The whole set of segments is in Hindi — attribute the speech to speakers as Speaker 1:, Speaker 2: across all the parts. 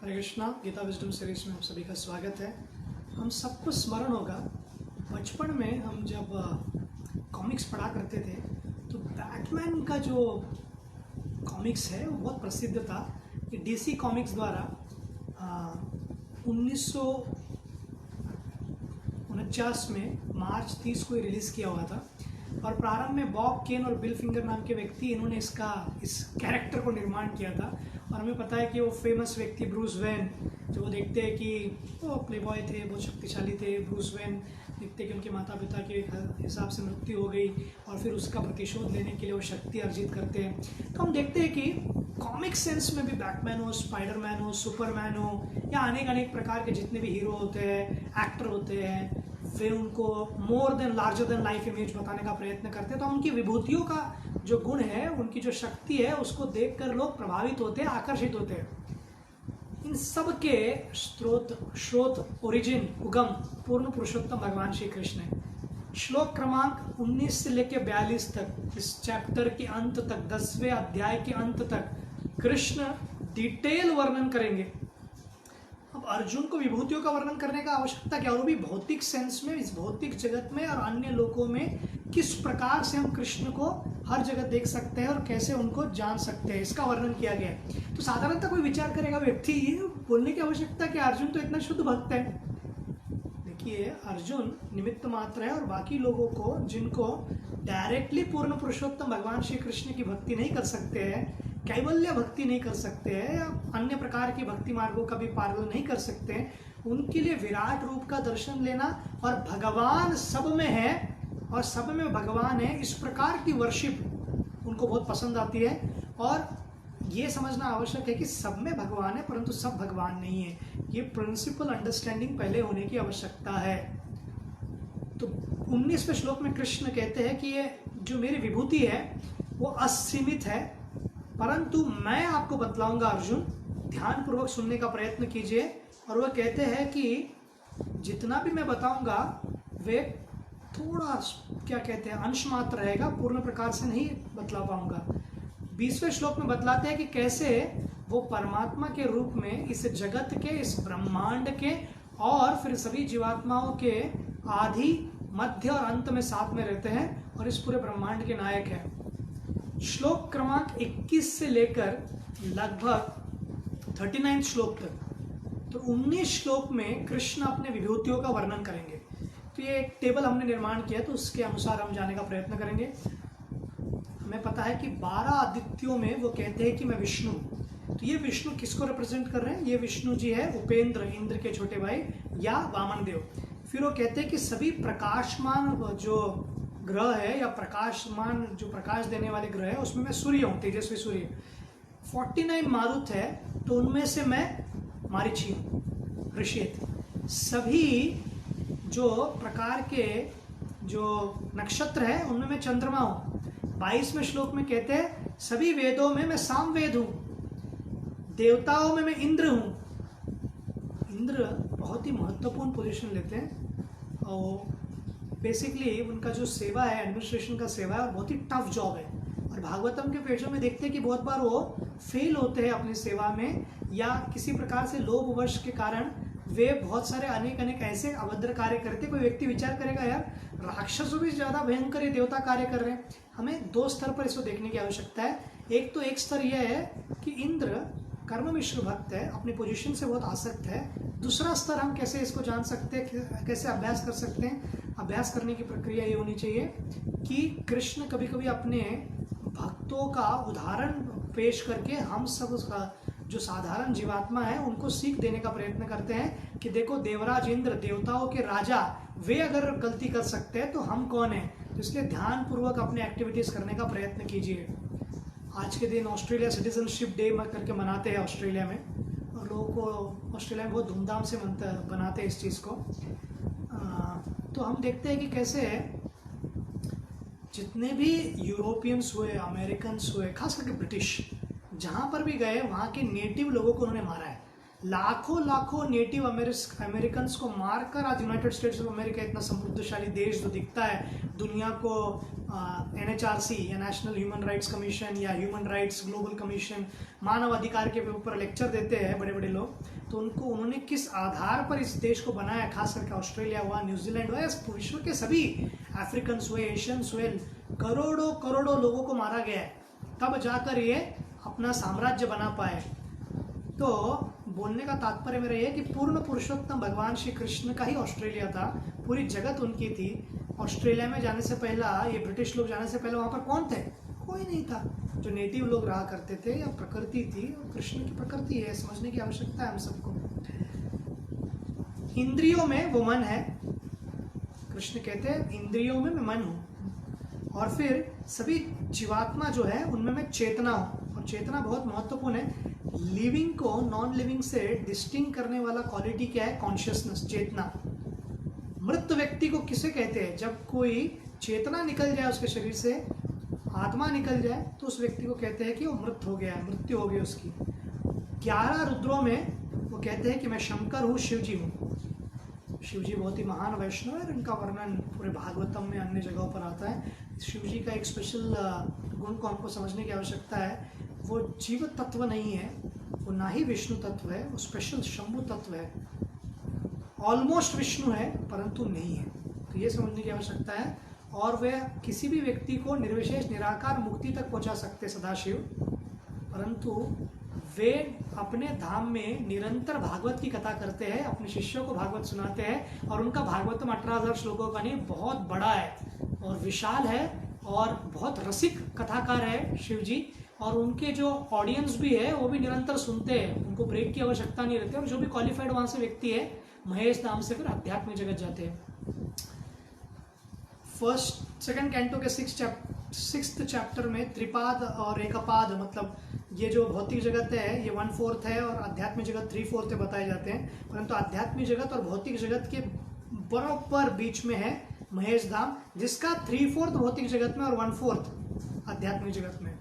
Speaker 1: हरे कृष्णा। गीता विजडम सीरीज में आप सभी का स्वागत है। हम सबको स्मरण होगा, बचपन में हम जब कॉमिक्स पढ़ा करते थे तो बैटमैन का जो कॉमिक्स है वो बहुत प्रसिद्ध था। ये डीसी कॉमिक्स द्वारा 1949 में मार्च 30 को रिलीज़ किया हुआ था और प्रारंभ में बॉब केन और बिल फिंगर नाम के व्यक्ति इन्होंने इस कैरेक्टर को निर्माण किया था। और हमें पता है कि वो फेमस व्यक्ति ब्रूस वेन, जो वो देखते हैं कि वो प्लेबॉय थे, बहुत शक्तिशाली थे। ब्रूस वेन देखते हैं कि उनके माता पिता के हिसाब से मृत्यु हो गई और फिर उसका प्रतिशोध लेने के लिए वो शक्ति अर्जित करते हैं। तो हम देखते हैं कि कॉमिक सेंस में भी बैटमैन हो, स्पाइडरमैन हो, सुपरमैन हो या अनेक प्रकार के जितने भी हीरो होते हैं, एक्टर होते हैं, वे उनको more than larger than life image बताने का प्रयत्न करते हैं। तो उनकी विभूतियों का जो गुण है, उनकी जो शक्ति है, उसको देखकर लोग प्रभावित होते हैं, आकर्षित होते हैं। इन सब के स्रोत ओरिजिन उगम पूर्ण पुरुषोत्तम भगवान श्री कृष्ण है। श्लोक क्रमांक 19 से लेकर 42 तक, इस चैप्टर के अंत तक, 10वें अध्याय के अंत तक कृष्ण डिटेल वर्णन करेंगे। अब अर्जुन को विभूतियों का वर्णन करने का आवश्यकता क्या, और वो भी भौतिक सेंस में, इस भौतिक जगत में और अन्य लोकों में किस प्रकार से हम कृष्ण को हर जगह देख सकते हैं और कैसे उनको जान सकते हैं, इसका वर्णन किया गया है। तो साधारणतः कोई विचार करेगा व्यक्ति, ये बोलने की आवश्यकता कि अर्जुन तो इतना शुद्ध भक्त है। देखिए, अर्जुन निमित्त मात्र है और बाकी लोगों को, जिनको डायरेक्टली पूर्ण पुरुषोत्तम भगवान श्री कृष्ण की भक्ति नहीं कर सकते हैं, कैवल्य भक्ति नहीं कर सकते हैं या अन्य प्रकार की भक्ति मार्गों का भी पालन नहीं कर सकते हैं, उनके लिए विराट रूप का दर्शन लेना और भगवान सब में है और सब में भगवान है, इस प्रकार की वर्शिप उनको बहुत पसंद आती है। और ये समझना आवश्यक है कि सब में भगवान है परंतु सब भगवान नहीं है। ये प्रिंसिपल अंडरस्टैंडिंग पहले होने की आवश्यकता है। तो 19वें श्लोक में कृष्ण कहते हैं कि ये जो मेरी विभूति है वो असीमित है, परंतु मैं आपको बतलाऊंगा अर्जुन, ध्यान पूर्वक सुनने का प्रयत्न कीजिए। और वह कहते हैं कि जितना भी मैं बताऊंगा वे थोड़ा, क्या कहते हैं, अंश मात्र रहेगा, पूर्ण प्रकार से नहीं बतला पाऊंगा। 20वें श्लोक में बतलाते हैं कि कैसे वो परमात्मा के रूप में इस जगत के, इस ब्रह्मांड के और फिर सभी जीवात्माओं के आदि, मध्य और अंत में साथ में रहते हैं और इस पूरे ब्रह्मांड के नायक हैं। श्लोक क्रमांक 21 से लेकर लगभग 39 श्लोक तक, तो 19 श्लोक में कृष्ण अपने विभूतियों का वर्णन करेंगे। तो ये एक टेबल हमने निर्माण किया, तो उसके अनुसार हम जाने का प्रयत्न करेंगे। हमें पता है कि 12 आदित्यों में वो कहते हैं कि मैं विष्णु। तो ये विष्णु किसको रिप्रेजेंट कर रहे हैं? ये विष्णु जी है उपेंद्र, इंद्र के छोटे भाई, या वामन देव। फिर वो कहते हैं कि सभी प्रकाशमान जो ग्रह है या प्रकाशमान जो प्रकाश देने वाले ग्रह है, उसमें मैं सूर्य हूँ, तेजस्वी सूर्य। 49 मारुत है, तो उनमें से मैं मारीची हूँ, ऋषित। सभी जो प्रकार के जो नक्षत्र है उनमें मैं चंद्रमा हूँ। 22वें श्लोक में कहते हैं सभी वेदों में मैं सामवेद हूँ, देवताओं में मैं इंद्र हूँ। इंद्र बहुत ही महत्वपूर्ण पोजीशन लेते हैं और बेसिकली उनका जो सेवा है, एडमिनिस्ट्रेशन का सेवा है और बहुत ही टफ जॉब है। और भागवतम के पेजों में देखते हैं कि बहुत बार वो फेल होते हैं अपनी सेवा में, या किसी प्रकार से लोभवश के कारण वे बहुत सारे अनेक ऐसे अभद्र कार्य करते। कोई व्यक्ति विचार करेगा, यार राक्षसों भी ज़्यादा भयंकर देवता कार्य कर रहे हैं। हमें दो स्तर पर इसको देखने की आवश्यकता है। एक तो एक स्तर यह है कि इंद्र कर्म मिश्र भक्त है, अपनी पोजीशन से बहुत आसक्त है। दूसरा स्तर हम कैसे इसको जान सकते हैं, कैसे अभ्यास कर सकते हैं। अभ्यास करने की प्रक्रिया ये होनी चाहिए कि कृष्ण कभी कभी अपने भक्तों का उदाहरण पेश करके हम सब जो साधारण जीवात्मा है उनको सीख देने का प्रयत्न करते हैं कि देखो, देवराज इंद्र, देवताओं के राजा, वे अगर गलती कर सकते हैं तो हम कौन हैं। तो इसलिए ध्यान पूर्वक अपने एक्टिविटीज करने का प्रयत्न कीजिए। आज के दिन ऑस्ट्रेलिया सिटीजनशिप डे करके मनाते हैं ऑस्ट्रेलिया में, और लोगों को ऑस्ट्रेलिया में बहुत धूमधाम से बनाते हैं इस चीज़ को। तो हम देखते हैं कि कैसे जितने भी यूरोपियंस हुए, अमेरिकन्स हुए, खास करके ब्रिटिश, जहाँ पर भी गए वहाँ के नेटिव लोगों को उन्होंने मारा है। लाखों लाखों नेटिव अमेरिकन्स को मारकर आज यूनाइटेड स्टेट्स ऑफ अमेरिका इतना समृद्धशाली देश जो दिखता है दुनिया को, NHRC या नेशनल ह्यूमन राइट्स कमीशन या ह्यूमन राइट्स ग्लोबल कमीशन मानव अधिकार के ऊपर लेक्चर देते हैं बड़े बड़े लोग, तो उन्होंने किस आधार पर इस देश को बनाया, खास करके ऑस्ट्रेलिया हुआ, न्यूजीलैंड हुआ, विश्व के सभी अफ्रीकन्स हुए, एशियंस हुए, करोड़ों करोड़ों लोगों को मारा गया है, तब जाकर ये अपना साम्राज्य बना पाए। तो बोलने का तात्पर्य मेरा ये कि पूर्ण पुरुषोत्तम भगवान श्री कृष्ण का ही ऑस्ट्रेलिया था, पूरी जगत उनकी थी। ऑस्ट्रेलिया में जाने से पहला, ये ब्रिटिश लोग जाने से पहले वहाँ पर कौन थे? कोई नहीं था। जो नेटिव लोग रहा करते थे या प्रकृति थी, कृष्ण की प्रकृति है, समझने की आवश्यकता है हम सबको। इंद्रियों में वो मन है, कृष्ण कहते हैं इंद्रियों में मैं मन हूँ, और फिर सभी जीवात्मा जो है उनमें मैं चेतना हूँ, और चेतना बहुत महत्वपूर्ण है। लिविंग को नॉन लिविंग से डिस्टिंग करने वाला क्वालिटी क्या है? कॉन्शियसनेस, चेतना। मृत व्यक्ति को किसे कहते हैं? जब कोई चेतना निकल जाए उसके शरीर से, आत्मा निकल जाए, तो उस व्यक्ति को कहते हैं कि वो मृत हो गया है, मृत्यु हो गई उसकी। 11 रुद्रों में वो कहते हैं कि मैं शंकर हूँ, शिव जी हूँ। शिव जी बहुत ही महान वैष्णव है, इनका वर्णन पूरे भागवतम में अन्य जगहों पर आता है। शिव जी का एक स्पेशल गुण को हमको समझने की आवश्यकता है। वो जीव तत्व नहीं है, वो ना ही विष्णु तत्व है, वो स्पेशल शंभु तत्व है। ऑलमोस्ट विष्णु है परंतु नहीं है, तो ये समझने की आवश्यकता है। और वे किसी भी व्यक्ति को निर्विशेष निराकार मुक्ति तक पहुंचा सकते सदाशिव, परंतु वे अपने धाम में निरंतर भागवत की कथा करते हैं, अपने शिष्यों को भागवत सुनाते हैं, और उनका भागवतम 18,000 श्लोकों का नहीं, बहुत बड़ा है और विशाल है और बहुत रसिक कथाकार है शिव जी। और उनके जो ऑडियंस भी है वो भी निरंतर सुनते हैं, उनको ब्रेक की आवश्यकता नहीं रहती। और जो भी क्वालिफाइड वहां से व्यक्ति है, महेश नाम से फिर आध्यात्मिक जगत जाते हैं। सेकंड कैंटो के 6th चैप्टर में त्रिपाद और एकपाद, मतलब ये जो भौतिक जगत है ये 1/4 है और आध्यात्मिक जगत 3/4 बताए जाते हैं, परंतु आध्यात्मिक जगत और भौतिक जगत के बराबर बीच में है महेश धाम, जिसका 3/4 भौतिक जगत में और 1/4 आध्यात्मिक जगत में।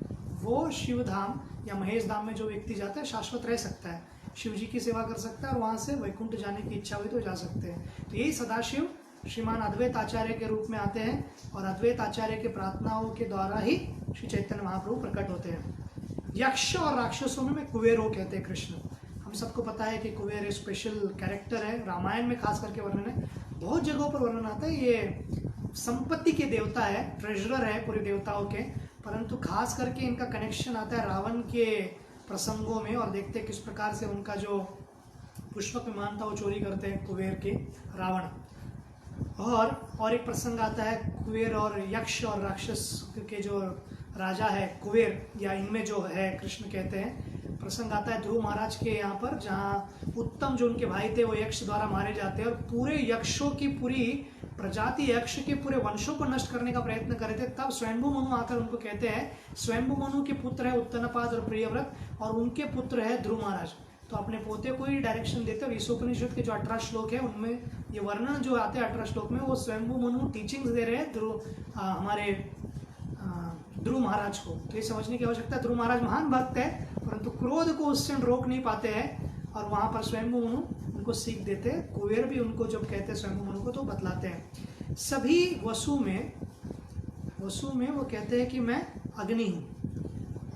Speaker 1: वो शिव धाम या महेश धाम में जो व्यक्ति जाता है शाश्वत रह सकता है, शिव जी की सेवा कर सकता है और वहां से वैकुंठ जाने की इच्छा हुई तो जा सकते हैं। तो यही सदाशिव श्रीमान अद्वैत आचार्य के रूप में आते हैं, और अद्वैत आचार्य के प्रार्थनाओं के द्वारा ही श्री चैतन्य महाप्रभु प्रकट होते हैं। यक्ष और राक्षसों में कुबेरों कहते हैं कृष्ण। हम सबको पता है कि कुबेर एक स्पेशल कैरेक्टर है, रामायण में खास करके वर्णन है, बहुत जगहों पर वर्णन आता है। ये संपत्ति के देवता है, ट्रेजरर है पूरे देवताओं के, परंतु खास करके इनका कनेक्शन आता है रावण के प्रसंगों में, और देखते हैं किस प्रकार से उनका जो पुष्पक विमान था वो चोरी करते हैं कुबेर के रावण। और एक प्रसंग आता है कुबेर और यक्ष और राक्षस के जो राजा है कुबेर, या इनमें जो है कृष्ण कहते हैं, प्रसंग आता है ध्रुव महाराज के यहाँ पर, जहाँ उत्तम जो उनके भाई थे वो यक्ष द्वारा मारे जाते हैं, और पूरे यक्षों की पूरी प्रजाति यक्ष के पूरे वंशों को नष्ट करने का प्रयत्न करे थे। तब स्वयंभू मनु आकर उनको कहते हैं, स्वयंभू मनु के पुत्र है उत्तनपाद और प्रियव्रत, और उनके पुत्र है ध्रुव महाराज। तो अपने पोते को ही डायरेक्शन देते, और ईशोपनिषद के जो 18 श्लोक है उनमें ये वर्णन जो आते हैं 18 श्लोक में, वो स्वयंभू मनु टीचिंग्स दे रहे हैं हमारे ध्रुव महाराज को। तो ये समझने की आवश्यकता है, ध्रुव महाराज महान भक्त है परंतु क्रोध को उससे रोक नहीं पाते हैं, और वहां पर स्वयंभू मनु उनको सीख देते हैं। कुबेर भी उनको जब कहते हैं स्वयंभू मनु को तो बतलाते हैं। सभी वसु में वो कहते हैं कि मैं अग्नि हूँ,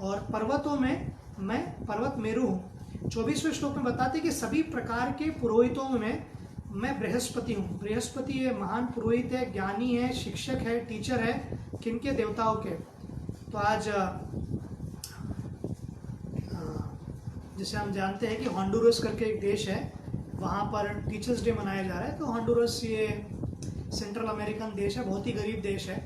Speaker 1: और पर्वतों में मैं पर्वत मेरु हूँ। 24वें श्लोक में बताते कि सभी प्रकार के पुरोहितों में मैं बृहस्पति हूँ। बृहस्पति ये महान पुरोहित है, ज्ञानी है, शिक्षक है, टीचर है, किनके? देवताओं के। तो आज जैसे हम जानते हैं कि हॉन्डुरस करके एक देश है, वहाँ पर टीचर्स डे मनाया जा रहा है। तो हॉन्डुरस ये सेंट्रल अमेरिकन देश है, बहुत ही गरीब देश है,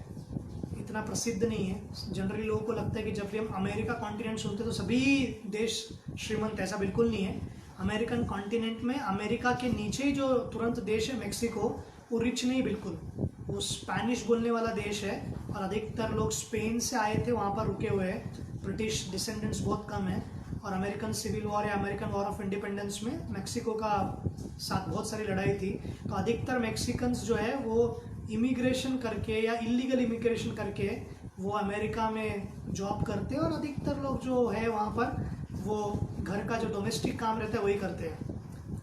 Speaker 1: इतना प्रसिद्ध नहीं है। जनरली लोगों को लगता है कि जब भी हम अमेरिका कॉन्टिनेंट सुनते तो सभी देश श्रीमंत, ऐसा बिल्कुल नहीं है। अमेरिकन कॉन्टिनेंट में अमेरिका के नीचे ही जो तुरंत देश है मेक्सिको, वो रिच नहीं बिल्कुल, वो स्पेनिश बोलने वाला देश है, और अधिकतर लोग स्पेन से आए थे, वहाँ पर रुके हुए हैं। ब्रिटिश डिसेंडेंट्स बहुत कम है, और अमेरिकन सिविल वॉर या अमेरिकन वॉर ऑफ इंडिपेंडेंस में मेक्सिको का साथ बहुत सारी लड़ाई थी। तो अधिकतर मेक्सिकन्स जो है वो इमिग्रेशन करके या इलीगल इमिग्रेशन करके वो अमेरिका में जॉब करते हैं, और अधिकतर लोग जो है वहाँ पर वो घर का जो डोमेस्टिक काम रहता है वही करते हैं।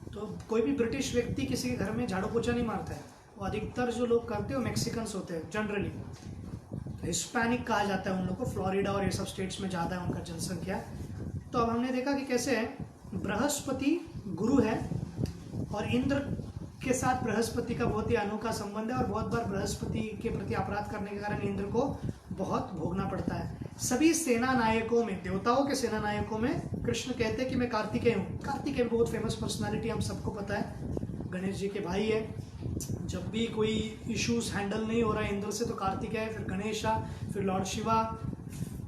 Speaker 1: तो कोई भी ब्रिटिश व्यक्ति किसी के घर में झाड़ू पोछा नहीं मारता है। वो अधिकतर जो लोग करते हैं वो मैक्सिकन्स होते हैं जनरली। हिस्पैनिक कहा जाता है उन लोग को। फ्लोरिडा और ये सब स्टेट्स में ज़्यादा है उनका जनसंख्या। तो अब हमने देखा कि कैसे बृहस्पति गुरु है और इंद्र के साथ बृहस्पति का बहुत ही अनोखा संबंध है और बहुत बार बृहस्पति के प्रति अपराध करने के कारण इंद्र को बहुत भोगना पड़ता है। सभी सेना नायकों में, देवताओं के सेना नायकों में कृष्ण कहते हैं कि मैं कार्तिकेय हूँ। कार्तिकेय बहुत फेमस पर्सनालिटी, हम सबको पता है, गणेश जी के भाई है। जब भी कोई इश्यूज हैंडल नहीं हो रहा है इंद्र से तो कार्तिकेय, फिर गणेशा, फिर लॉर्ड शिवा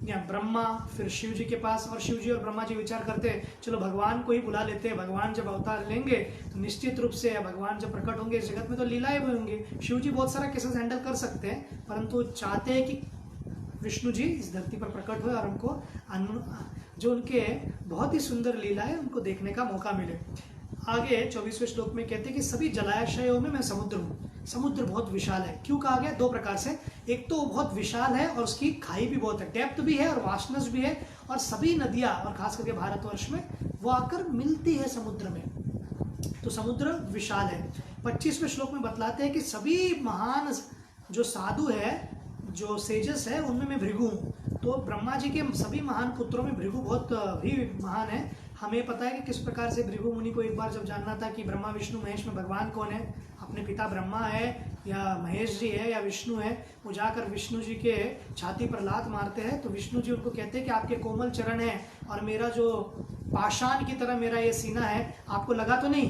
Speaker 1: या ब्रह्मा, फिर शिव जी के पास। और शिव जी और ब्रह्मा जी विचार करते हैं चलो भगवान को ही बुला लेते हैं, भगवान जब अवतार लेंगे तो निश्चित रूप से भगवान जब प्रकट होंगे इस जगत में तो लीलाएं भी होंगे। शिव जी बहुत सारा केसेस हैंडल कर सकते हैं परंतु चाहते हैं कि विष्णु जी इस धरती पर प्रकट हुए और हमको जो उनके बहुत ही सुंदर लीला है उनको देखने का मौका मिले। आगे 24वें श्लोक में कहते हैं कि सभी जलाशयों में मैं समुद्र हूँ। समुद्र बहुत विशाल है। क्यों कहा गया? दो प्रकार से। एक तो बहुत विशाल है और उसकी खाई भी बहुत है, डेप्थ भी है और वास्टनेस भी है, और सभी नदियाँ और खास करके भारतवर्ष में वो आकर मिलती है समुद्र में, तो समुद्र विशाल है। 25वें श्लोक में बतलाते हैं कि सभी महान जो साधु है, जो सेजस है, उनमें मैं भृगु हूँ। तो ब्रह्मा जी के सभी महान पुत्रों में भृगु बहुत भी महान है। हमें पता है कि किस प्रकार से भृगु मुनि को एक बार जब जानना था कि ब्रह्मा विष्णु महेश में भगवान कौन है, अपने पिता ब्रह्मा है या महेश जी है या विष्णु है, वो जाकर विष्णु जी के छाती पर लात मारते हैं। तो विष्णु जी उनको कहते हैं कि आपके कोमल चरण है और मेरा जो पाषाण की तरह मेरा ये सीना है, आपको लगा तो नहीं?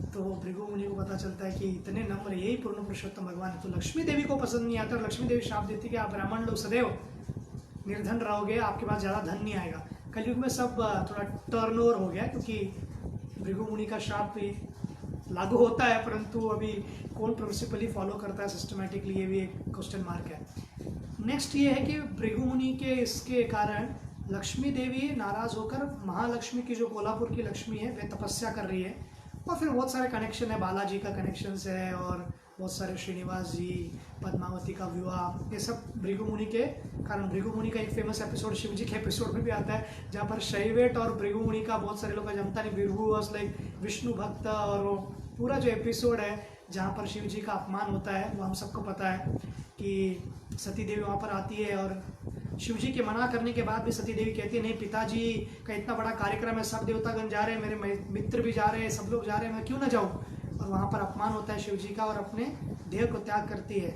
Speaker 1: तो भृगु मुनि को पता चलता है कि इतने नम्र यही पूर्ण पुरुषोत्तम भगवान है। तो लक्ष्मी देवी को पसंद नहीं आता और लक्ष्मी देवी श्राप देती कि आप ब्राह्मण लोग सदैव निर्धन रहोगे, आपके पास ज़्यादा धन नहीं आएगा। कलयुग में सब थोड़ा टर्नओवर हो गया क्योंकि भृगु मुनि का श्राप भी लागू होता है, परंतु अभी कौन प्रिंसिपली फॉलो करता है सिस्टमेटिकली, ये भी एक क्वेश्चन मार्क है। नेक्स्ट ये है कि भृगु मुनि के इसके कारण लक्ष्मी देवी नाराज होकर महालक्ष्मी की जो कोल्हापुर की लक्ष्मी है वे तपस्या कर रही है। और फिर बहुत सारे कनेक्शन है, बालाजी का कनेक्शन है और बहुत सारे श्रीनिवास जी, पद्मावती का विवाह, ये सब भृगु मुनि के कारण। भृगु मुनि का एक फेमस एपिसोड शिव जी के एपिसोड में भी आता है जहाँ पर शैवेट और भृगु मुनि का बहुत सारे लोग का जमता नहीं, भृगु वाज लाइक विष्णु भक्त, और वो पूरा जो एपिसोड है जहाँ पर शिव जी का अपमान होता है वो हम सबको पता है कि सती देवी वहाँ पर आती है और शिव जी के मना करने के बाद भी सती देवी कहती है नहीं, पिताजी का इतना बड़ा कार्यक्रम है, सब देवतागण जा रहे हैं, मेरे मित्र भी जा रहे हैं, सब लोग जा रहे हैं, मैं क्यों ना जाऊँ। और वहाँ पर अपमान होता है शिव जी का और अपने देह को त्याग करती है।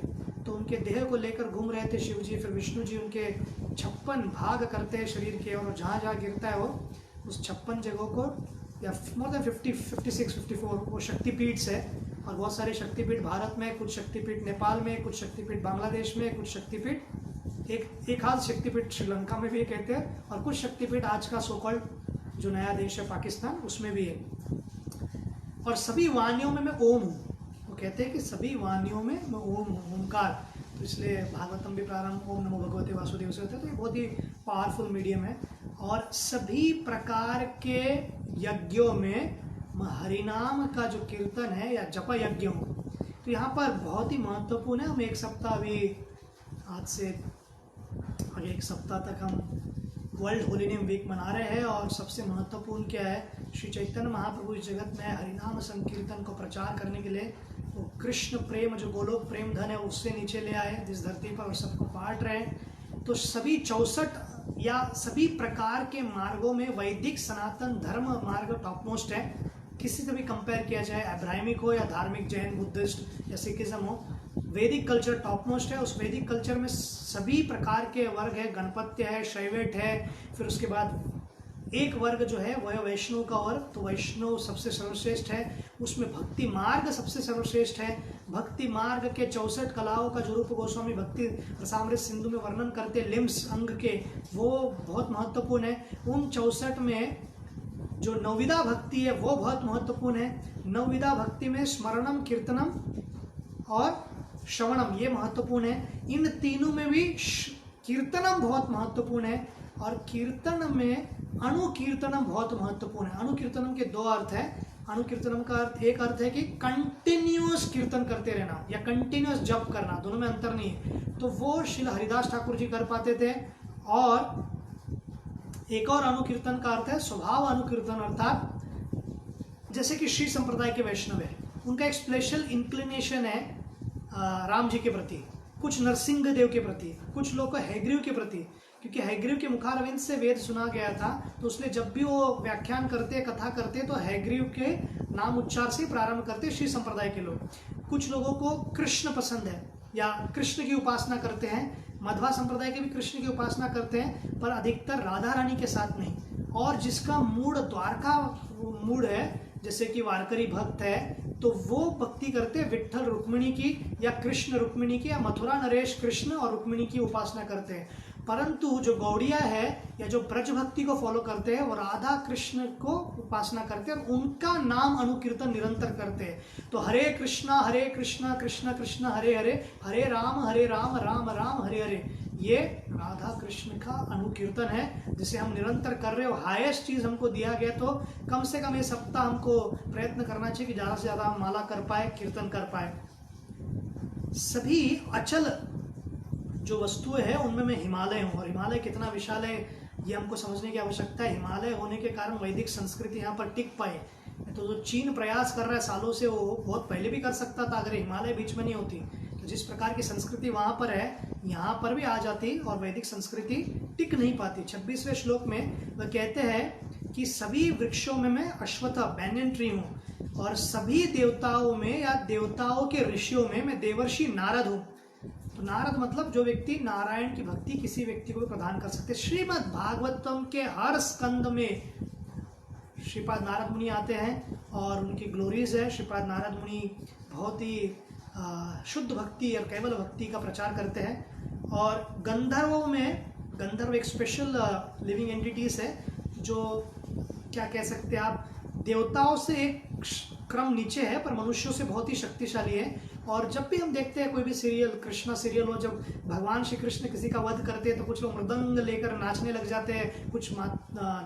Speaker 1: तो उनके देह को लेकर घूम रहे थे शिव जी, फिर विष्णु जी उनके 56 भाग करते हैं शरीर के, और जहाँ जहाँ गिरता है वो उस 56 जगहों को, या मोर देन 54 वो शक्तिपीठ है। और बहुत सारे शक्तिपीठ भारत में, कुछ शक्तिपीठ नेपाल में, कुछ शक्तिपीठ बांग्लादेश में, कुछ शक्तिपीठ एक आध शक्तिपीठ श्रीलंका में भी ये कहते हैं, और कुछ शक्तिपीठ आज का सोकॉल्ड जो नया देश है पाकिस्तान उसमें भी है। और सभी वाणियों में मैं ओम हूँ। वो कहते हैं कि सभी वाणियों में मैं ओम हूँ, ओमकार। तो इसलिए भागवतम भी प्रारंभ ओम नमो भगवते वासुदेव से होता है। तो ये बहुत ही पावरफुल मीडियम है। और सभी प्रकार के यज्ञों में हरिनाम का जो कीर्तन है या जप यज्ञ हो, तो यहाँ पर बहुत ही महत्वपूर्ण है। हम एक सप्ताह अभी आज से आगे एक सप्ताह तक हम वर्ल्ड होली नेम वीक मना रहे हैं, और सबसे महत्वपूर्ण क्या है, श्री चैतन्य महाप्रभु इस जगत में हरिनाम संकीर्तन को प्रचार करने के लिए वो कृष्ण प्रेम जो गोलोक प्रेम धन है उससे नीचे ले आए इस धरती पर और सबको बांट रहे हैं। तो सभी 64 या सभी प्रकार के मार्गों में वैदिक सनातन धर्म मार्ग टॉप मोस्ट है। किसी से भी कंपेयर किया जाए, अब्राहमिक हो या धार्मिक, जैन, बुद्धिस्ट या सिखिज्म हो, वैदिक कल्चर टॉप मोस्ट है। उस वैदिक कल्चर में सभी प्रकार के वर्ग है, गणपत्य है, शैवेट है, फिर उसके बाद एक वर्ग जो है वह वैष्णव का वर्ग, तो वैष्णव सबसे सर्वश्रेष्ठ है। उसमें भक्ति मार्ग सबसे सर्वश्रेष्ठ है। भक्ति मार्ग के 64 कलाओं का जो रूप गोस्वामी भक्ति रसामृत सिंधु में वर्णन करते लिम्स अंग के, वो बहुत महत्वपूर्ण है। उन 64 में जो नवविधा भक्ति है वो बहुत महत्वपूर्ण है। नवविधा भक्ति में स्मरणम, कीर्तनम और श्रवणम ये महत्वपूर्ण है। इन तीनों में भी कीर्तनम बहुत महत्वपूर्ण है, और कीर्तन में अनुकीर्तनम बहुत महत्वपूर्ण है। अनुकीर्तनम के दो अर्थ है। अनुकीर्तनम का अर्थ, एक अर्थ है कि कंटिन्यूअस कीर्तन करते रहना या कंटिन्यूअस जप करना, दोनों में अंतर नहीं है। तो वो श्रील हरिदास ठाकुर जी कर पाते थे। और एक और अनुकीर्तन का अर्थ है स्वभाव अनुकीर्तन, अर्थात जैसे कि श्री संप्रदाय के वैष्णव है, उनका एक स्पेशल इंक्लिनेशन है राम जी के प्रति, कुछ नरसिंह देव के प्रति, कुछ लोग को हैग्रीव के प्रति, क्योंकि हैग्रीव के मुखारविंद से वेद सुना गया था, तो उसलिए जब भी वो व्याख्यान करते, कथा करते, तो हैग्रीव के नाम उच्चार से प्रारंभ करते श्री संप्रदाय के लोग। कुछ लोगों को कृष्ण पसंद है या कृष्ण की उपासना करते हैं, मध्वा संप्रदाय के भी कृष्ण की उपासना करते हैं, पर अधिकतर राधा रानी के साथ नहीं। और जिसका मूड द्वारका मूड है, जैसे कि वारकरी भक्त है, तो वो भक्ति करते हैं विट्ठल रुक्मिणी की या कृष्ण रुक्मिणी की या मथुरा नरेश कृष्ण और रुक्मिणी की उपासना करते हैं। परंतु जो गौड़िया है या जो ब्रज भक्ति को फॉलो करते हैं वो राधा कृष्ण को उपासना करते हैं और उनका नाम अनुकीर्तन निरंतर करते हैं। तो हरे कृष्णा कृष्ण कृष्ण हरे हरे, हरे राम राम राम हरे हरे, ये राधा कृष्ण का अनुकीर्तन है जिसे हम निरंतर कर रहे हो। हाईएस्ट चीज हमको दिया गया, तो कम से कम ये सप्ताह हमको प्रयत्न करना चाहिए कि ज्यादा से ज्यादा हम माला कर पाए, कीर्तन कर पाए। सभी अचल जो वस्तुएं हैं उनमें मैं हिमालय हूँ, और हिमालय कितना विशाल है ये हमको समझने की आवश्यकता है। हिमालय होने के कारण वैदिक संस्कृति यहाँ पर टिक पाए। तो जो चीन प्रयास कर रहा है सालों से, वो बहुत पहले भी कर सकता था अगर हिमालय बीच में नहीं होती। तो जिस प्रकार की संस्कृति वहाँ पर है, यहाँ पर भी आ जाती और वैदिक संस्कृति टिक नहीं पाती। 26वें श्लोक में वह कहते हैं कि सभी वृक्षों में मैं अश्वत्थ बैनियन ट्री हूँ, और सभी देवताओं में या देवताओं के ऋषियों में मैं देवर्षि नारद हूँ। तो नारद मतलब जो व्यक्ति नारायण की भक्ति किसी व्यक्ति को भी प्रदान कर सकते। श्रीमद् भागवतम के हर स्कंद में श्रीपाद नारद मुनि आते हैं और उनकी ग्लोरीज है। श्रीपाद नारद मुनि बहुत ही शुद्ध भक्ति और केवल भक्ति का प्रचार करते हैं। और गंधर्वों में, गंधर्व एक स्पेशल लिविंग एंटिटीज है जो क्या कह सकते हैं आप, देवताओं से एक क्रम नीचे है पर मनुष्यों से बहुत ही शक्तिशाली है। और जब भी हम देखते हैं कोई भी सीरियल, कृष्णा सीरियल हो, जब भगवान श्री कृष्ण किसी का वध करते हैं तो कुछ लोग मृदंग लेकर नाचने लग जाते हैं, कुछ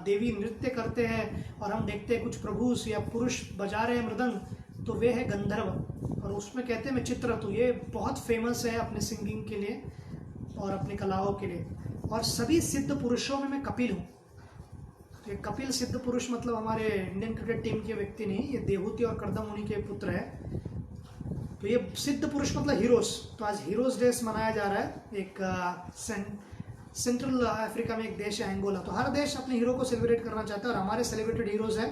Speaker 1: देवी नृत्य करते हैं, और हम देखते हैं कुछ प्रभु या पुरुष बजा रहे हैं मृदंग, तो वे है गंधर्व। और उसमें कहते हैं मैं चित्ररथ, ये बहुत फेमस है अपने सिंगिंग के लिए और अपनी कलाओं के लिए। और सभी सिद्ध पुरुषों में मैं कपिल हूँ। ये कपिल सिद्ध पुरुष मतलब हमारे इंडियन क्रिकेट टीम के व्यक्ति नहीं, ये देवहूति और कर्दम मुनि के पुत्र है। तो ये सिद्ध पुरुष मतलब हीरोज। तो आज हीरोज डे मनाया जा रहा है। एक सेंट्रल अफ्रीका में एक देश है एंगोला, तो हर देश अपने हीरो को सेलिब्रेट करना चाहता है, और हमारे सेलिब्रेटेड हीरोज है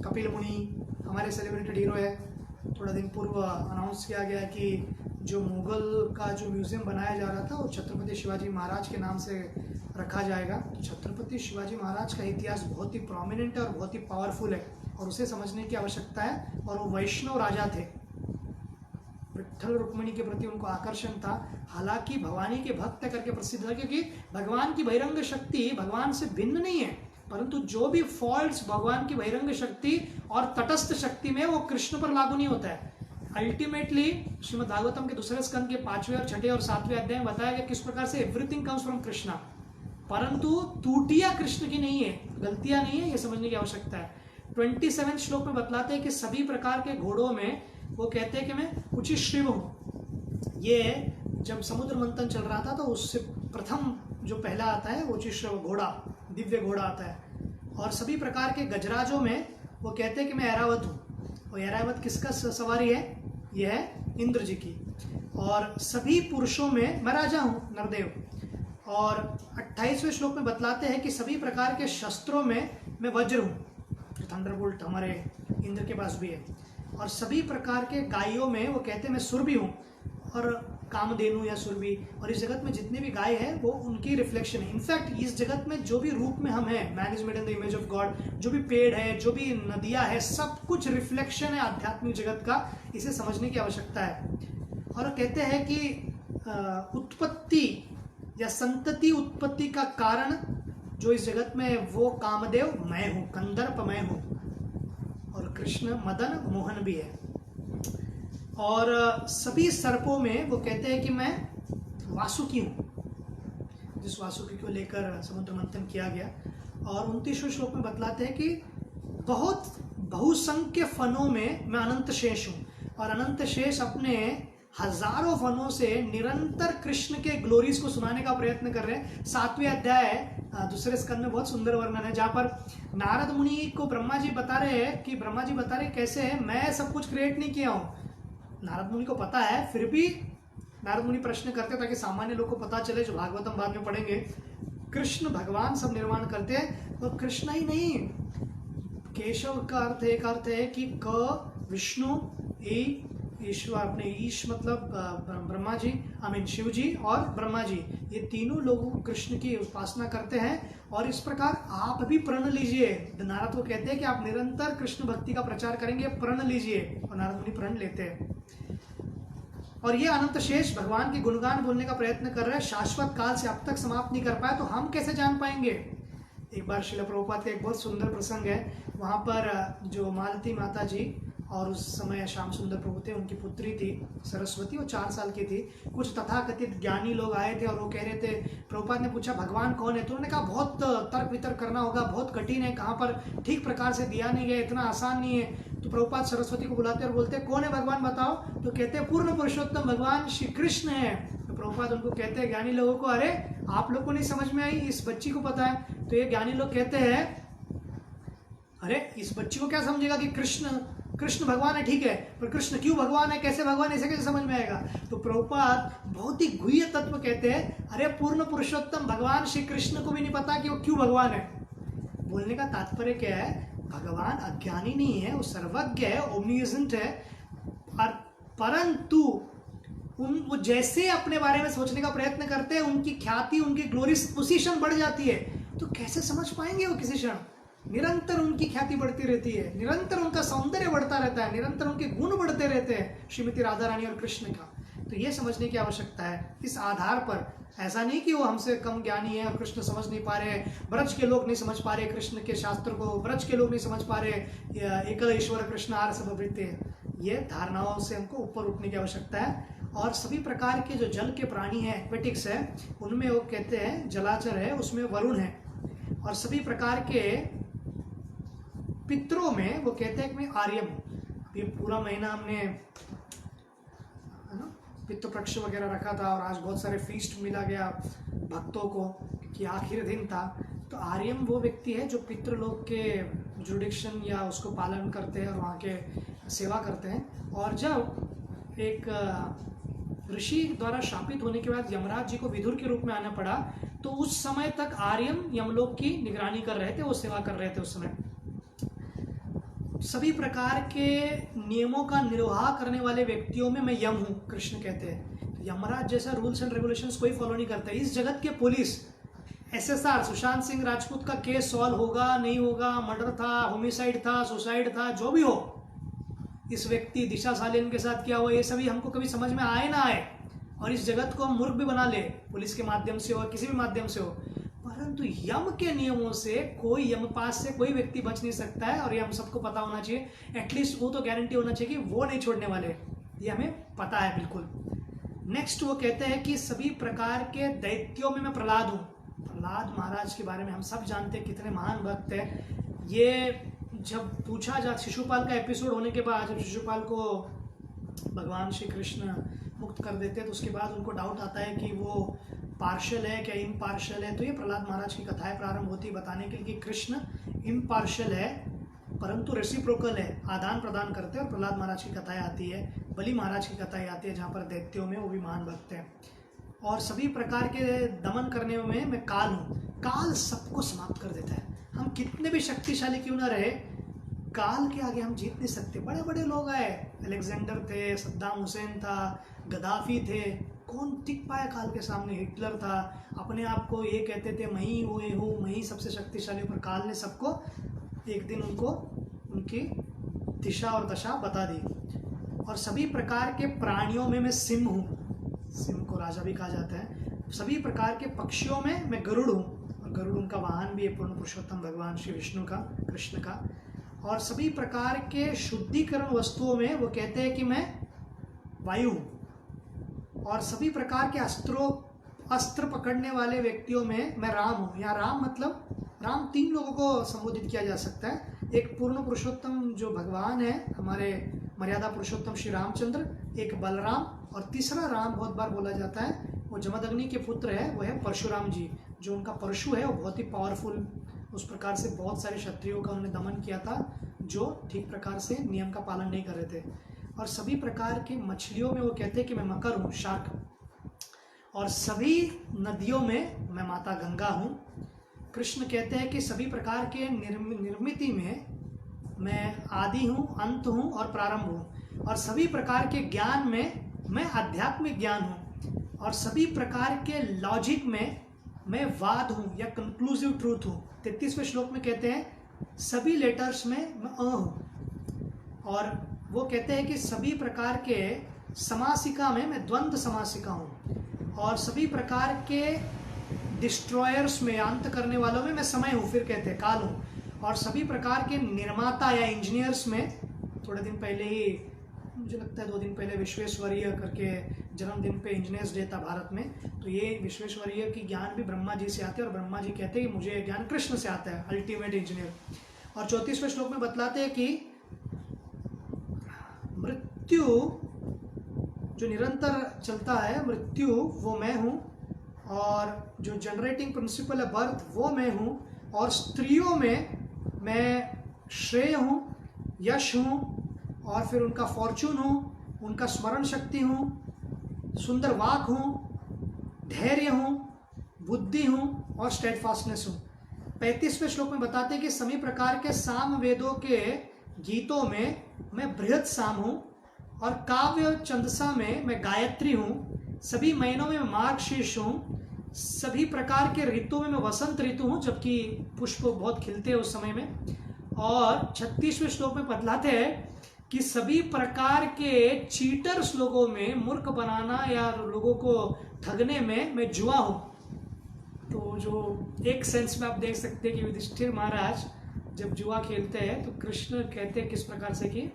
Speaker 1: कपिल मुनि, हमारे सेलिब्रेटेड हीरो है। थोड़ा दिन पूर्व अनाउंस किया गया कि जो मुगल का जो म्यूजियम बनाया जा रहा था वो छत्रपति शिवाजी महाराज के नाम से रखा जाएगा। तो छत्रपति शिवाजी महाराज का इतिहास बहुत ही प्रोमिनेंट है और बहुत ही पावरफुल है, और उसे समझने की आवश्यकता है। और वो वैष्णव राजा थे, विट्ठल रुक्मिणी के प्रति उनको आकर्षण था। हालांकि भवानी के भक्त करके प्रसिद्ध है, क्योंकि भगवान की बहिरंग शक्ति भगवान से भिन्न नहीं है, परंतु जो भी फॉल्ट्स भगवान की बहिरंग शक्ति और तटस्थ शक्ति में वो कृष्ण पर लागू नहीं होता है। अल्टीमेटली श्रीमद् भागवतम के दूसरे स्कंद के 5वें और 6ठे और 7वें अध्याय में बताया गया किस प्रकार से एवरीथिंग कम्स फ्रॉम कृष्णा, परंतु त्रुटियां कृष्ण की नहीं है, गलतियां नहीं है, ये समझने की आवश्यकता है। 27वें श्लोक में बतलाते हैं कि सभी प्रकार के घोड़ों में वो कहते हैं कि मैं उचिश्रिव हूँ। ये जब समुद्र मंथन चल रहा था तो उससे प्रथम जो पहला आता है वो उचिश्रिव घोड़ा, दिव्य घोड़ा आता है। और सभी प्रकार के गजराजों में वो कहते हैं कि मैं ऐरावत हूँ। और ऐरावत किसका सवारी है? यह है इंद्र जी की। और सभी पुरुषों में मैं राजा हूँ, नरदेव। और 28वें श्लोक में बतलाते हैं कि सभी प्रकार के शस्त्रों में मैं वज्र हूँ, थंडरबोल्ट हमारे इंद्र के पास भी है। और सभी प्रकार के गायों में वो कहते हैं मैं सुरभि हूँ, और कामधेनु या सुरभि। और इस जगत में जितने भी गाय है वो उनकी रिफ्लेक्शन है। इनफैक्ट इस जगत में जो भी रूप में हम हैं, man is made in the image of God, जो भी पेड़ है, जो भी नदियाँ है, सब कुछ रिफ्लेक्शन है आध्यात्मिक जगत का। इसे समझने की आवश्यकता है। और कहते हैं कि उत्पत्ति या संतति उत्पत्ति का कारण जो इस जगत में है वो कामदेव मैं हूँ, कंदर्प मैं हूँ, और कृष्ण मदन मोहन भी है। और सभी सर्पों में वो कहते हैं कि मैं वासुकी हूँ, जिस वासुकी को लेकर समुद्र मंथन किया गया। और 29वें श्लोक में बतलाते हैं कि बहुत बहुसंख्य फनों में मैं अनंत शेष हूँ, और अनंत शेष अपने हजारों फनों से निरंतर कृष्ण के ग्लोरीज को सुनाने का प्रयत्न कर रहे हैं। 7वें अध्याय दूसरे स्कंद में बहुत सुंदर वर्णन है, जहाँ पर नारद मुनि को ब्रह्मा जी बता रहे हैं कि ब्रह्मा जी बता रहे कैसे है, मैं सब कुछ क्रिएट नहीं किया हूँ। नारद मुनि को पता है, फिर भी नारद मुनि प्रश्न करते ताकि सामान्य लोग को पता चले, जो भागवतम बाद में पढ़ेंगे, कृष्ण भगवान सब निर्माण करते हैं। और कृष्ण ही नहीं, केशव का अर्थ एक अर्थ है कि क विष्णु, ई ईश्वर, अपने ईश मतलब ब्रह्मा जी, शिव जी और ब्रह्मा जी, ये तीनों लोग कृष्ण की उपासना करते हैं। और इस प्रकार आप भी प्रण लीजिए। नारद को कहते हैं कि आप निरंतर कृष्ण भक्ति का प्रचार करेंगे, प्रण लीजिए। और नारद मुनि प्रण लेते हैं। और ये अनंत शेष भगवान के गुणगान बोलने का प्रयत्न कर रहे हैं, शाश्वत काल से अब तक समाप्त नहीं कर पाए, तो हम कैसे जान पाएंगे। एक बार श्रील प्रभुपाद का एक बहुत सुंदर प्रसंग है, वहाँ पर जो मालती माता जी और उस समय श्याम सुंदर प्रभु थे, उनकी पुत्री थी सरस्वती, वो 4 साल की थी। कुछ तथाकथित ज्ञानी लोग आए थे और वो कह रहे थे, प्रभुपाद ने पूछा भगवान कौन है, तो उन्होंने कहा बहुत तर्क वितर्क करना होगा, बहुत कठिन है, कहाँ पर ठीक प्रकार से दिया नहीं गया, इतना आसान नहीं है। तो प्रभुपाद सरस्वती को बुलाते और बोलते कौन है भगवान बताओ, तो कहते हैं पूर्ण पुरुषोत्तम भगवान श्री कृष्ण है। तो प्रभुपाद उनको कहते हैं ज्ञानी लोगों को, अरे आप लोग को नहीं समझ में आई, इस बच्ची को पता है। तो ये ज्ञानी लोग कहते हैं, अरे इस बच्ची को क्या समझेगा कि कृष्ण भगवान है, ठीक है, पर कृष्ण क्यों भगवान है, कैसे भगवान है, इसे कैसे समझ में आएगा। तो प्रभुपाद बहुत ही गुह्य तत्व कहते हैं, अरे पूर्ण पुरुषोत्तम भगवान श्री कृष्ण को भी नहीं पता कि वो क्यों भगवान है। बोलने का तात्पर्य क्या है, भगवान अज्ञानी नहीं है, वो सर्वज्ञ है, ओमनिजेंट है, परंतु वो जैसे अपने बारे में सोचने का प्रयत्न करते हैं, उनकी ख्याति, उनकी ग्लोरी उसी क्षण बढ़ जाती है। तो कैसे समझ पाएंगे वो किसी क्षण। निरंतर उनकी ख्याति बढ़ती रहती है, निरंतर उनका सौंदर्य बढ़ता रहता है, निरंतर उनके गुण बढ़ते रहते हैं, श्रीमती राधा रानी और कृष्ण का। तो ये समझने की आवश्यकता है। इस आधार पर ऐसा नहीं कि वो हमसे कम ज्ञानी है और कृष्ण समझ नहीं पा रहे, ब्रज के लोग नहीं समझ पा रहे कृष्ण के शास्त्र को, ब्रज के लोग नहीं समझ पा रहे एकल ईश्वर कृष्ण आर सब वृत्ति। ये धारणाओं से हमको ऊपर उठने की आवश्यकता है। और सभी प्रकार के जो जल के प्राणी हैं, एक्वेटिक्स है, उनमें वो कहते हैं जलाचर है, उसमें वरुण है। और सभी प्रकार के पितरों में वो कहते हैं कि मैं आर्यम हूँ। ये पूरा महीना हमने पितृ पक्ष वगैरह रखा था और आज बहुत सारे फीस्ट मिला गया भक्तों को कि आखिरी दिन था। तो आर्यम वो व्यक्ति है जो पितृलोक के जुडिक्शन या उसको पालन करते हैं और वहाँ के सेवा करते हैं। और जब एक ऋषि द्वारा शापित होने के बाद यमराज जी को विदुर के रूप में आना पड़ा, तो उस समय तक आर्यम यमलोक की निगरानी कर रहे थे, वो सेवा कर रहे थे उस समय। सभी प्रकार के नियमों का निर्वाह करने वाले व्यक्तियों में मैं यम हूँ, कृष्ण कहते हैं। तो यमराज जैसा रूल्स एंड रेगुलेशंस कोई फॉलो नहीं करता। इस जगत के पुलिस, एसएसआर, सुशांत सिंह राजपूत का केस सॉल्व होगा नहीं होगा, मर्डर था, होमिसाइड था, सुसाइड था, जो भी हो, इस व्यक्ति दिशा सालिन के साथ क्या हुआ, ये सभी हमको कभी समझ में आए ना आए, और इस जगत को हम मूर्ख भी बना ले, पुलिस के माध्यम से हो, किसी भी माध्यम से हो। परंतु यम के नियमों से कोई, यमपास से कोई व्यक्ति बच नहीं सकता है। और ये हम सबको पता होना चाहिए, एटलीस्ट वो तो गारंटी होना चाहिए कि वो नहीं छोड़ने वाले, ये हमें पता है बिल्कुल। नेक्स्ट वो कहते हैं कि सभी प्रकार के दैत्यों में मैं प्रहलाद हूँ। प्रहलाद महाराज के बारे में हम सब जानते हैं, कितने महान भक्त हैं। ये जब पूछा जा, शिशुपाल का एपिसोड होने के बाद जब शिशुपाल को भगवान श्री कृष्ण मुक्त कर देते हैं, तो उसके बाद उनको डाउट आता है कि वो पार्शल है क्या इम्पार्शल है। तो ये प्रहलाद महाराज की कथाएं प्रारंभ होती है बताने के लिए कि कृष्ण इम्पार्शल है परंतु रेसिप्रोकल है, आदान प्रदान करते हैं। और प्रहलाद महाराज की कथाएं आती है, बलि महाराज की कथाएं आती है, जहाँ पर दैत्यों में वो भी महान भक्त हैं। और सभी प्रकार के दमन करने में मैं काल हूँ। काल सबको समाप्त कर देता है। हम कितने भी शक्तिशाली क्यों ना रहे, काल के आगे हम जीत नहीं सकते। बड़े बड़े लोग आए, अलेक्जेंडर थे, सद्दाम हुसैन था, गद्दाफी थे, कौन टिक पाया काल के सामने। हिटलर था, अपने आप को ये कहते थे मैं ही हूँ, मैं ही सबसे शक्तिशाली, पर काल ने सबको एक दिन उनको उनकी दिशा और दशा बता दी। और सभी प्रकार के प्राणियों में मैं सिंह हूँ, सिंह को राजा भी कहा जाता है। सभी प्रकार के पक्षियों में मैं गरुड़ हूँ, और गरुड़ उनका वाहन भी है, पूर्ण पुरुषोत्तम भगवान श्री विष्णु का, कृष्ण का। और सभी प्रकार के शुद्धिकरण वस्तुओं में वो कहते हैं कि मैं वायु हूँ। और सभी प्रकार के अस्त्र पकड़ने वाले व्यक्तियों में मैं राम हूँ। यहाँ राम मतलब, राम 3 लोगों को संबोधित किया जा सकता है। एक पूर्ण पुरुषोत्तम जो भगवान है, हमारे मर्यादा पुरुषोत्तम श्री रामचंद्र, एक बलराम, और तीसरा राम बहुत बार बोला जाता है, वो जमदग्नि के पुत्र है, वो है परशुराम जी, जो उनका परशु है वो बहुत ही पावरफुल, उस प्रकार से बहुत सारे क्षत्रियों का उन्होंने दमन किया था जो ठीक प्रकार से नियम का पालन नहीं कर रहे थे। और सभी प्रकार के मछलियों में वो कहते हैं कि मैं मकर हूँ, शार्क, और सभी नदियों में मैं माता गंगा हूँ। कृष्ण कहते हैं कि सभी प्रकार के निर्मिति में मैं आदि हूँ, अंत हूँ और प्रारंभ हूँ, और सभी प्रकार के ज्ञान में मैं आध्यात्मिक ज्ञान हूँ, और सभी प्रकार के लॉजिक में मैं वाद हूँ या कंक्लूसिव ट्रूथ हूँ। 33वें श्लोक में कहते हैं सभी लेटर्स में मैं हूँ, और वो कहते हैं कि सभी प्रकार के समासिका में मैं द्वंद्व समासिका हूँ, और सभी प्रकार के डिस्ट्रॉयर्स में, अंत करने वालों में मैं समय हूँ, फिर कहते हैं काल हूँ, और सभी प्रकार के निर्माता या इंजीनियर्स में, थोड़े दिन पहले ही मुझे लगता है 2 दिन पहले विश्वेश्वरीय करके जन्मदिन पे इंजीनियर्स डे था भारत में, तो ये विश्वेश्वरीय की ज्ञान भी ब्रह्मा जी से आते हैं, और ब्रह्मा जी कहते हैं कि मुझे ज्ञान कृष्ण से आता है, अल्टीमेट इंजीनियर। और 34वें श्लोक में बतलाते हैं कि मृत्यु जो निरंतर चलता है, मृत्यु वो मैं हूँ, और जो जनरेटिंग प्रिंसिपल है बर्थ वो मैं हूँ, और स्त्रियों में मैं श्रेय हूँ, यश हूँ, और फिर उनका फॉर्चून हूँ, उनका स्मरण शक्ति हूँ, सुंदर वाक हूँ, धैर्य हूँ, बुद्धि हूँ और स्टेडफास्टनेस हूँ। 35वें श्लोक में बताते हैं कि सभी प्रकार के साम वेदों के गीतों में मैं बृहद साम हूँ, और काव्य छंदसा में मैं गायत्री हूँ, सभी महीनों में मैं मार्गशीर्ष हूँ, सभी प्रकार के ऋतुओं में मैं वसंत ऋतु हूँ, जबकि पुष्प बहुत खिलते हैं उस समय में। और 36वें श्लोक में बतलाते हैं कि सभी प्रकार के चीटर्स लोगों में, मूर्ख बनाना या लोगों को ठगने में मैं जुआ हूँ। तो जो एक सेंस में आप देख सकते हैं कि युधिष्ठिर महाराज जब जुआ खेलते हैं तो कृष्ण कहते हैं किस प्रकार से कि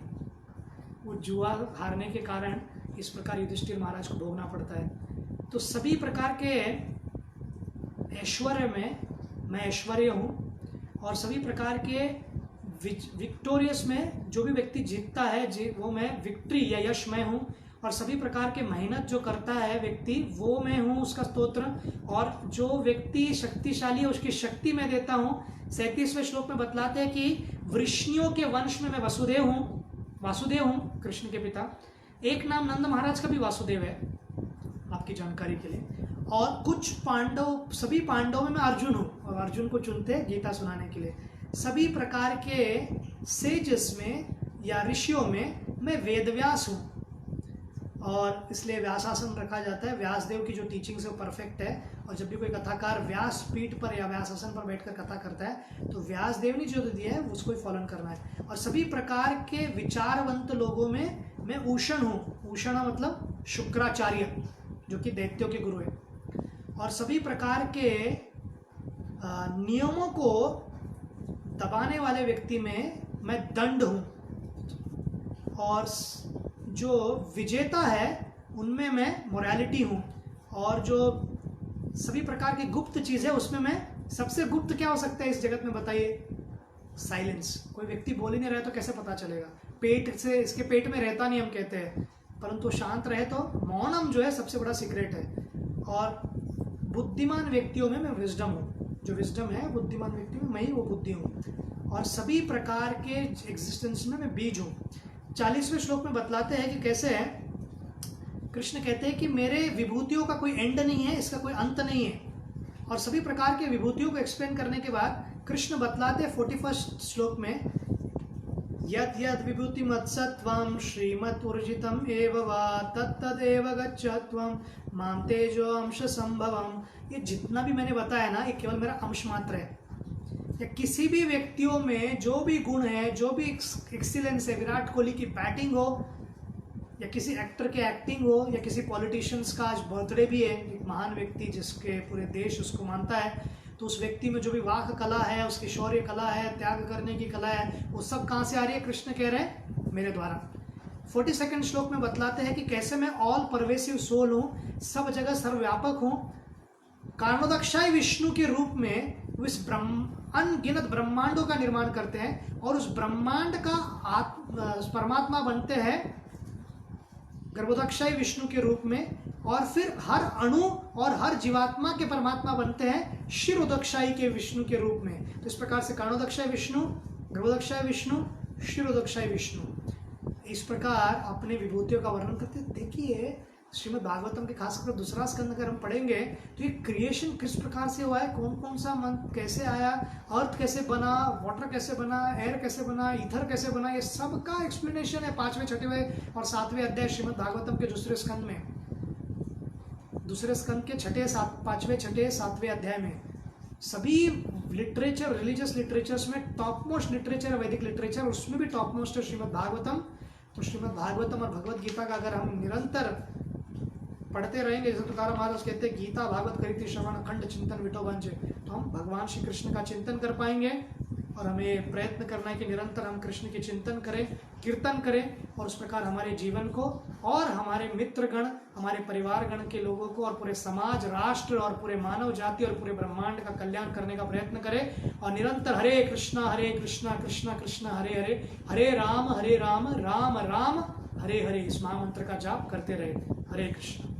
Speaker 1: वो जुआ हारने के कारण इस प्रकार युधिष्ठिर महाराज को भोगना पड़ता है। तो सभी प्रकार के ऐश्वर्य में मैं ऐश्वर्य हूँ, और सभी प्रकार के विक्टोरियस में जो भी व्यक्ति जीतता है वो मैं विक्ट्री या यश मैं हूँ, और सभी प्रकार के मेहनत जो करता है व्यक्ति वो मैं हूँ, उसका स्तोत्र, और जो व्यक्ति शक्तिशाली है उसकी शक्ति मैं देता हूँ। 37वें श्लोक में बतलाते हैं कि वृष्णियों के वंश में मैं वासुदेव हूँ, कृष्ण के पिता। एक नाम नंद महाराज का भी वासुदेव है, आपकी जानकारी के लिए। और कुछ पांडव, सभी पांडवों में मैं अर्जुन हूँ, और अर्जुन को चुनते हैं गीता सुनाने के लिए। सभी प्रकार के सेजस में या ऋषियों में मैं वेदव्यास हूँ, और इसलिए व्यासासन रखा जाता है। व्यासदेव की जो टीचिंग्स है वो परफेक्ट है, और जब भी कोई कथाकार व्यास पीठ पर या व्यासासन पर बैठकर कथा करता है तो व्यासदेव ने जो दिया है उसको ही फॉलो करना है। और सभी प्रकार के विचारवंत लोगों में मैं उषण हूँ, उषण मतलब शुक्राचार्य जो कि दैत्यों के गुरु है। और सभी प्रकार के नियमों को दबाने वाले व्यक्ति में मैं दंड हूँ, और जो विजेता है उनमें मैं मोरालिटी हूँ, और जो सभी प्रकार की गुप्त चीज़ है उसमें मैं, सबसे गुप्त क्या हो सकता है इस जगत में बताइए? साइलेंस। कोई व्यक्ति बोल ही नहीं रहा तो कैसे पता चलेगा? पेट से, इसके पेट में रहता नहीं हम कहते हैं, परंतु शांत रहे तो मौनम जो है सबसे बड़ा सीक्रेट है। और बुद्धिमान व्यक्तियों में मैं विजडम हूँ, जो विजडम है बुद्धिमान व्यक्ति में मैं ही वो बुद्धि हूँ, और सभी प्रकार के एग्जिस्टेंस में मैं बीज हूँ। 40वें श्लोक में बतलाते हैं कि कैसे है। कृष्ण कहते हैं कि मेरे विभूतियों का कोई एंड नहीं है, इसका कोई अंत नहीं है। और सभी प्रकार के विभूतियों को एक्सप्लेन करने के बाद कृष्ण बतलाते हैं 41 श्लोक में, यद यद विभूति मत्सत्वम श्रीमत् ऊर्जितम एव वा तत्तदेव गच्छत्वम माम तेजो अंश संभवम। ये जितना भी मैंने बताया ना, ये केवल मेरा अंश मात्र है। या किसी भी व्यक्तियों में जो भी गुण है, जो भी एक्सीलेंस है, विराट कोहली की बैटिंग हो, या किसी एक्टर के एक्टिंग हो, या किसी पॉलिटिशियंस का आज बर्थडे भी है, एक महान व्यक्ति जिसके पूरे देश उसको मानता है, तो उस व्यक्ति में जो भी वाक कला है, उसकी शौर्य कला है, त्याग करने की कला है, वो सब कहाँ से आ रही है? कृष्ण कह रहे हैं मेरे द्वारा। 42वें श्लोक में बतलाते हैं कि कैसे मैं ऑल परवेसिव सोल हूँ, सब जगह सर्वव्यापक हूँ। कारणोदक्षाय विष्णु के रूप में इस अनगिनत ब्रह्मांडों का निर्माण करते हैं, और उस ब्रह्मांड का परमात्मा बनते हैं गर्भोदक्षाय विष्णु के रूप में, और फिर हर अणु और हर जीवात्मा के परमात्मा बनते हैं शिरोदक्षाई के विष्णु के रूप में। तो इस प्रकार से कर्णोदक्षाय विष्णु, गर्भोदक्षाय विष्णु, शिरोदक्षाय विष्णु, इस प्रकार अपने विभूतियों का वर्णन करते हैं। देखिए श्रीमद् भागवतम के खासकर दूसरा स्कंद अगर हम पढ़ेंगे तो ये क्रिएशन किस प्रकार से हुआ है, कौन कौन सा मन कैसे आया, अर्थ कैसे बना, वाटर कैसे बना, एयर कैसे बना, ईथर कैसे बना, ये सब का एक्सप्लेनेशन है 5वें, 6वें और 7वें अध्याय श्रीमद् भागवतम के दूसरे स्कंद में, दूसरे स्कंद के 5वें, 6वें, 7वें अध्याय में। सभी लिटरेचर, रिलीजियस लिटरेचर्स में टॉप मोस्ट लिटरेचर है वैदिक लिटरेचर, उसमें भी टॉप मोस्ट है श्रीमद् भागवतम। तो श्रीमद् भागवतम और भगवद गीता का अगर हम निरंतर पढ़ते रहेंगे, जैसे तुकाराम महाराज कहते हैं गीता भागवत करीति श्रवण अखंड चिंतन विठोबंजे, तो हम भगवान श्री कृष्ण का चिंतन कर पाएंगे। और हमें प्रयत्न करना है कि निरंतर हम कृष्ण के चिंतन करें, कीर्तन करें, और उस प्रकार हमारे जीवन को और हमारे मित्रगण, हमारे परिवार गण के लोगों को और पूरे समाज, राष्ट्र और पूरे मानव जाति और पूरे ब्रह्मांड का कल्याण करने का प्रयत्न करें। और निरंतर हरे कृष्णा कृष्णा कृष्णा हरे हरे, हरे राम राम राम हरे हरे, इस महामंत्र का जाप करते रहे। हरे कृष्ण।